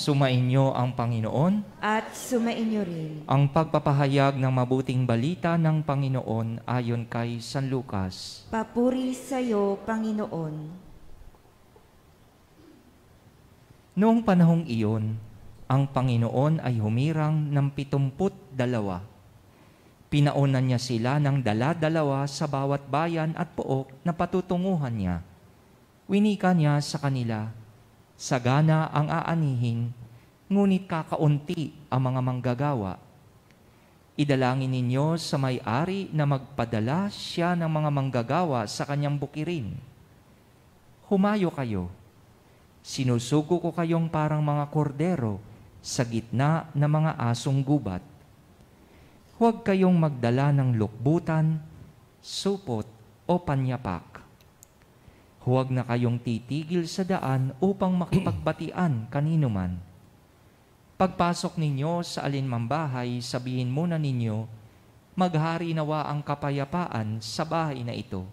Sumainyo ang Panginoon at sumainyo rin. ang pagpapahayag ng mabuting balita ng Panginoon ayon kay San Lucas. Papuri sa iyo, Panginoon. Noong panahong iyon, ang Panginoon ay humirang ng 72. Pinaunan niya sila ng dala-dalawa sa bawat bayan at pook na patutunguhan niya. Winika niya sa kanila, sagana ang aanihin, ngunit kakaunti ang mga manggagawa. Idalangin ninyo sa may-ari na magpadala siya ng mga manggagawa sa kanyang bukirin. Humayo kayo. Sinusugo ko kayong parang mga kordero sa gitna ng mga asong gubat. Huwag kayong magdala ng lukbutan, supot o panyapak. Huwag na kayong titigil sa daan upang makipagbatian kanino man. Pagpasok ninyo sa alinmang bahay, sabihin muna ninyo, maghari nawa ang kapayapaan sa bahay na ito.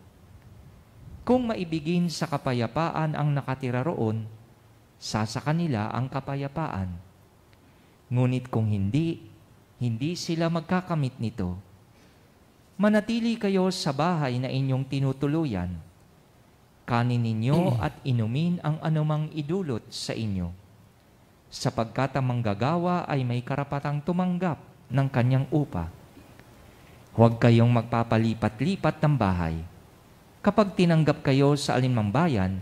Kung maibigin sa kapayapaan ang nakatira roon, sasa kanila ang kapayapaan. Ngunit kung hindi sila magkakamit nito. Manatili kayo sa bahay na inyong tinutuluyan. Kanin ninyo at inumin ang anumang idulot sa inyo, sapagkat ang manggagawa ay may karapatang tumanggap ng kanyang upa. Huwag kayong magpapalipat-lipat ng bahay. Kapag tinanggap kayo sa alinmang bayan,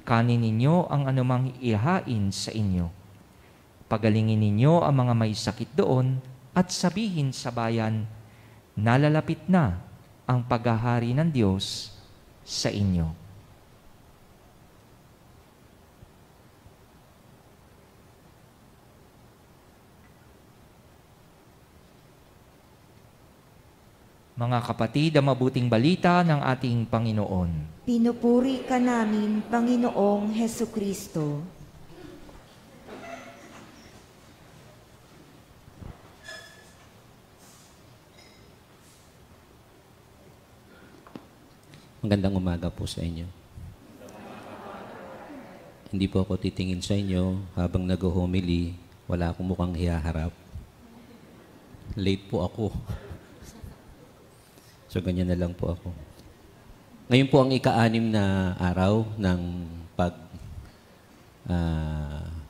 kanin ninyo ang anumang ihain sa inyo. Pagalingin ninyo ang mga may sakit doon at sabihin sa bayan, nalalapit na ang paghahari ng Diyos sa inyo. Mga kapatid, ang mabuting balita ng ating Panginoon. Pinupuri ka namin, Panginoong Hesukristo. Magandang umaga po sa inyo. Hindi po ako titingin sa inyo habang nag-homily. Wala akong mukhang hihaharap. Late po ako. So, ganyan na lang po ako. Ngayon po ang ika-6 na araw ng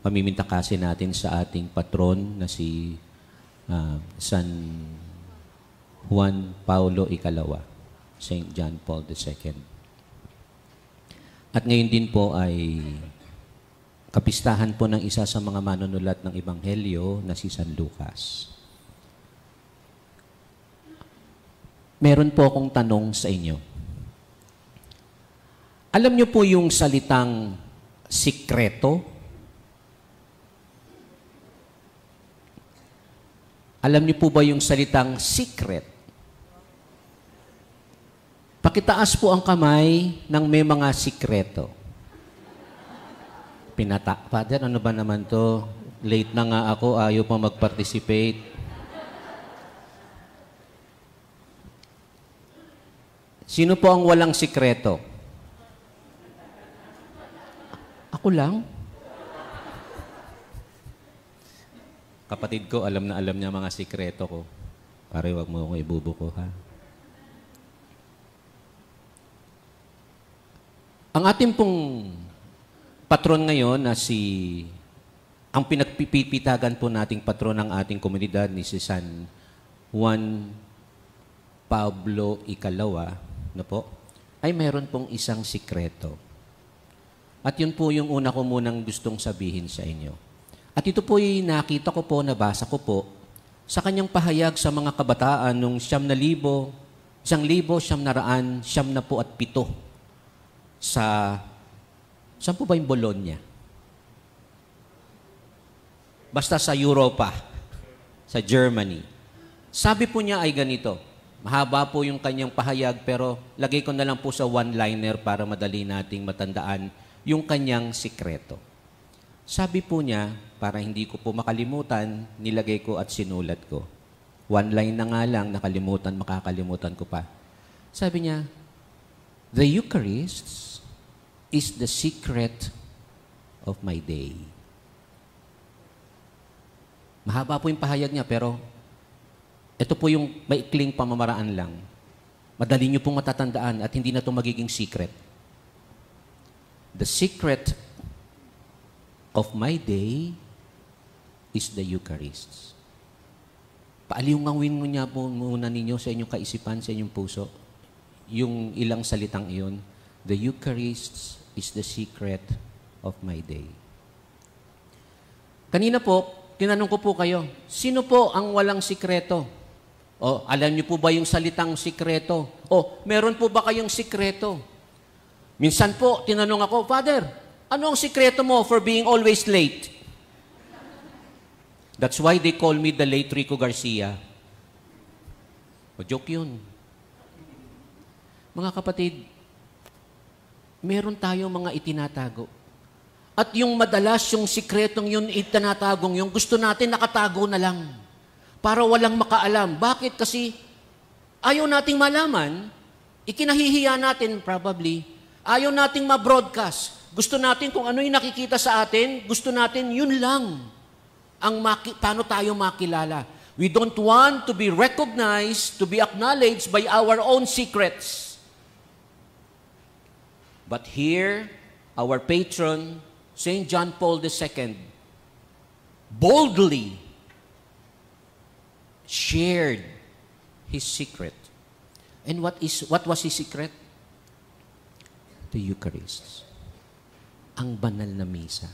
pamimintakasin natin sa ating patron na si San Juan Paulo Ikalawa, St. John Paul II. At ngayon din po ay kapistahan po ng isa sa mga manunulat ng Ebanghelyo na si San Lucas. Meron po akong tanong sa inyo. Alam niyo po yung salitang sikreto? Alam niyo po ba yung salitang secret? Pakitaas po ang kamay ng may mga sikreto. Father, ano ba naman to? Late na nga ako, ayaw pa mag-participate. Sino po ang walang sikreto? Ako lang? Kapatid ko, alam na alam niya mga sikreto ko. Pare, wag mo akong ibubuko, ha? Ang ating pong patron ngayon na ang pinagpipitagan po nating patron ng ating komunidad ni si San Juan Pablo Ikalawa, na po, ay meron pong isang sikreto. At yun po yung una ko munang gustong sabihin sa inyo. At ito po yung nakita ko po, nabasa ko po, sa kanyang pahayag sa mga kabataan nung 1,997 saan po ba yung Bologna? Basta sa Europa, sa Germany. Sabi po niya ay ganito, mahaba po yung kanyang pahayag pero lagay ko na lang po sa one-liner para madali nating matandaan yung kanyang sikreto. Sabi po niya, para hindi ko po makalimutan, nilagay ko at sinulat ko. One line na nga lang, makakalimutan ko pa. Sabi niya, the Eucharist is the secret of my day. Mahaba po yung pahayag niya, pero ito po yung maikling pamamaraan lang. Madali niyo pong matatandaan at hindi na ito magiging secret. The secret of my day is the Eucharist. Paaliwangawin mo niya po muna ninyo sa inyong kaisipan, sa inyong puso, yung ilang salitang iyon. The Eucharist is the secret of my day. Kanina po, tinanong ko po kayo, sino po ang walang sikreto? O, alam niyo po ba yung salitang sikreto? O, meron po ba kayong sikreto? Minsan po, tinanong ako, Father, ano ang sikreto mo for being always late? That's why they call me the late Rico Garcia. O, joke yun. Mga kapatid, meron tayong mga itinatago. At yung madalas, yung sikretong yun, itinatagong yung gusto natin nakatago na lang. Para walang makaalam. Bakit? Kasi ayaw nating malaman, ikinahihiya natin probably, ayaw nating ma-broadcast. Gusto natin kung ano yung nakikita sa atin, gusto natin yun lang ang paano tayo makilala. We don't want to be recognized, to be acknowledged by our own secrets. But here, our patron, St. John Paul II, boldly shared his secret. And what was his secret? The Eucharist. Ang banal na misa.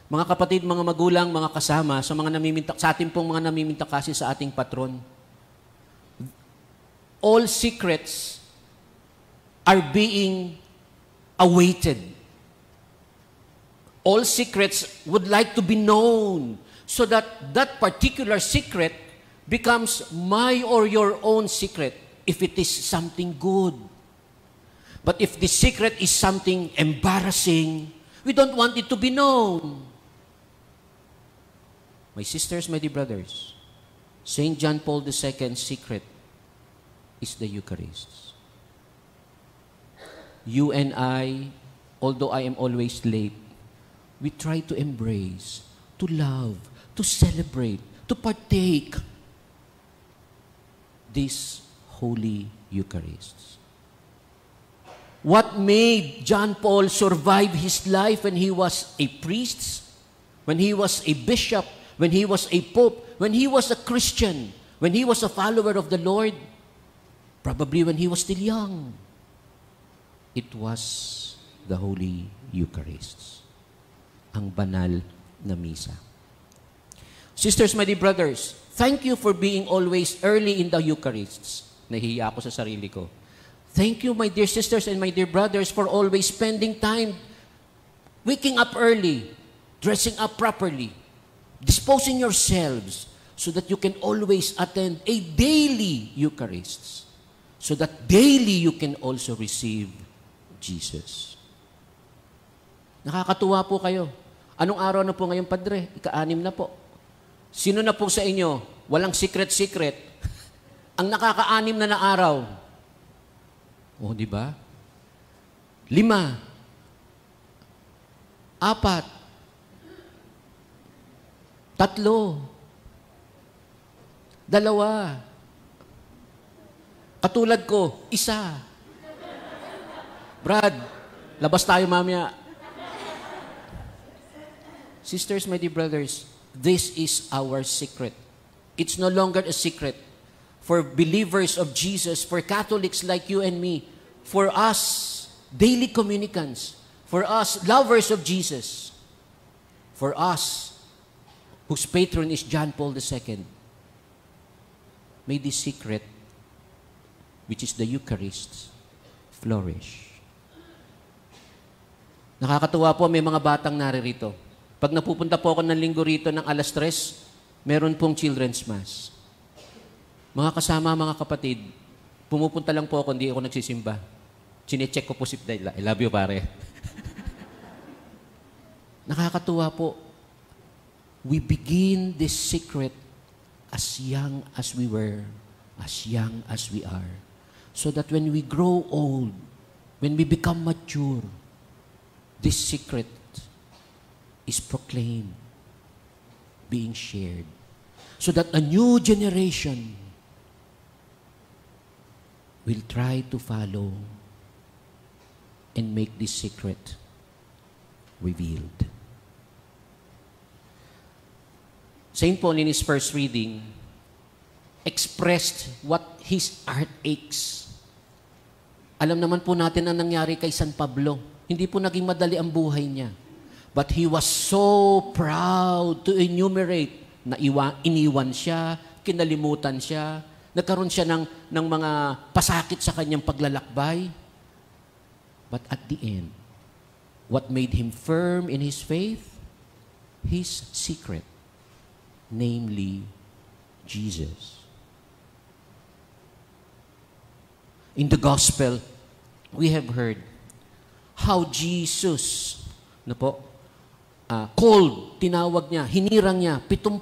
Mga kapatid, mga magulang, mga kasama, sa ating pong mga namiminta kasi sa ating patron, all secrets are being awaited. All secrets would like to be known so that that particular secret becomes my or your own secret if it is something good. But if the secret is something embarrassing, we don't want it to be known. My sisters, my dear brothers, St. John Paul II's secret is the Eucharist. You and I, although I am always late, we try to embrace, to love, to celebrate, to partake these holy Eucharists. What made John Paul survive his life when he was a priest, when he was a bishop, when he was a pope, when he was a Christian, when he was a follower of the Lord? Probably when he was still young. It was the Holy Eucharists. Ang banal na misa. Sisters, my dear brothers, thank you for being always early in the Eucharists. Nahihiya ako sa sarili ko. Thank you, my dear sisters and my dear brothers, for always spending time waking up early, dressing up properly, disposing yourselves so that you can always attend a daily Eucharist, so that daily you can also receive Jesus. Nakakatuwa po kayo. Anong araw na po ngayon, Padre? Ika-6 na po. Sino na po sa inyo, walang secret-secret, ang nakaka-6 na araw? O, di ba? 5, 4, 3, 2, katulad ko, 1. Brad, labas tayo mamaya. Sisters, my dear brothers, this is our secret. It's no longer a secret for believers of Jesus, for Catholics like you and me, for us, daily communicants, for us, lovers of Jesus, for us, whose patron is John Paul II. May this secret, which is the Eucharist, flourish. Nakakatuwa po, may mga batang naririto. Pag napupunta po ako ng linggo rito ng 3:00, meron pong Children's Mass. Mga kasama, mga kapatid, pumupunta lang po ako, hindi ako nagsisimba. Chine-check ko po si Dayla. I love you, pare. Nakakatuwa po. We begin this secret as young as we were, as young as we are. So that when we grow old, when we become mature, this secret is proclaimed. being shared so that a new generation will try to follow and make this secret revealed. St. Paul in his first reading expressed what his heart aches. Alam naman po natin ang nangyari kay San Pablo. Hindi po naging madali ang buhay niya. But he was so proud to enumerate na iniwan siya, kinalimutan siya, nagkaroon siya ng mga pasakit sa kanyang paglalakbay. But at the end, what made him firm in his faith? His secret, namely Jesus. In the gospel, we have heard how Jesus, called, tinawag niya, hinirang niya, 72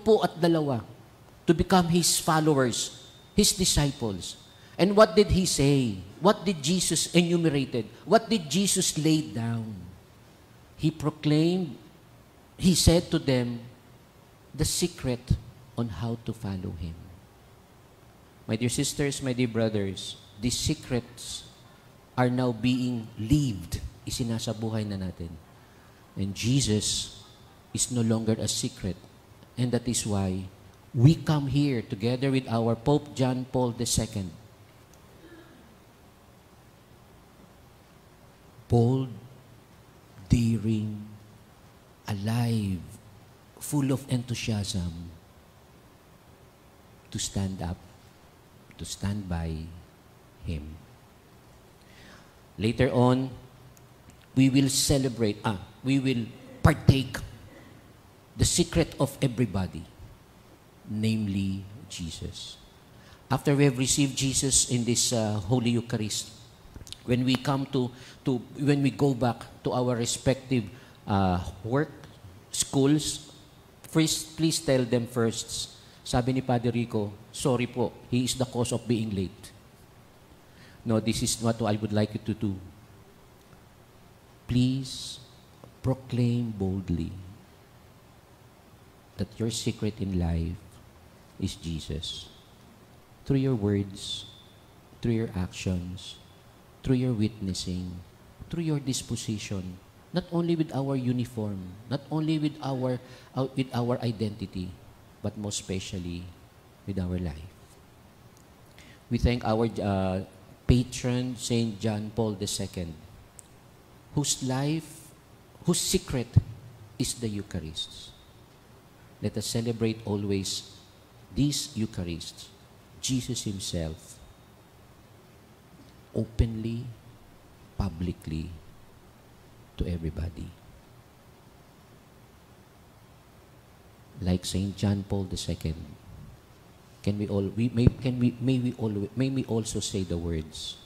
to become His followers, His disciples. And what did He say? What did Jesus enumerated? What did Jesus lay down? He proclaimed, He said to them, the secret on how to follow Him. My dear sisters, my dear brothers, these secrets are now being lived. Isinasa buhay na natin. And Jesus is no longer a secret. And that is why we come here together with our Pope John Paul II. Bold, daring, alive, full of enthusiasm to stand up, to stand by Him. Later on, we will celebrate, we will partake the secret of everybody, namely Jesus. After we have received Jesus in this Holy Eucharist, when we come when we go back to our respective work, schools, first, please tell them first, sabi ni Padre Rico, sorry po, he is the cause of being late. No, this is what I would like you to do. Please proclaim boldly that your secret in life is Jesus. Through your words, through your actions, through your witnessing, through your disposition, not only with our uniform, not only with our identity, but most especially with our life. We thank our patron, Saint John Paul II, whose life, whose secret is the Eucharist. Let us celebrate always this Eucharist, Jesus Himself, openly, publicly, to everybody. Like Saint John Paul II, may we also say the words,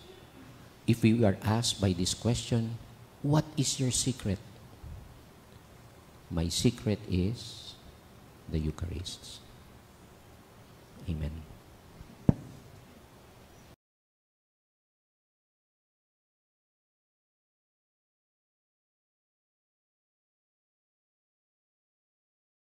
if we are asked by this question, what is your secret? My secret is the Eucharist. Amen.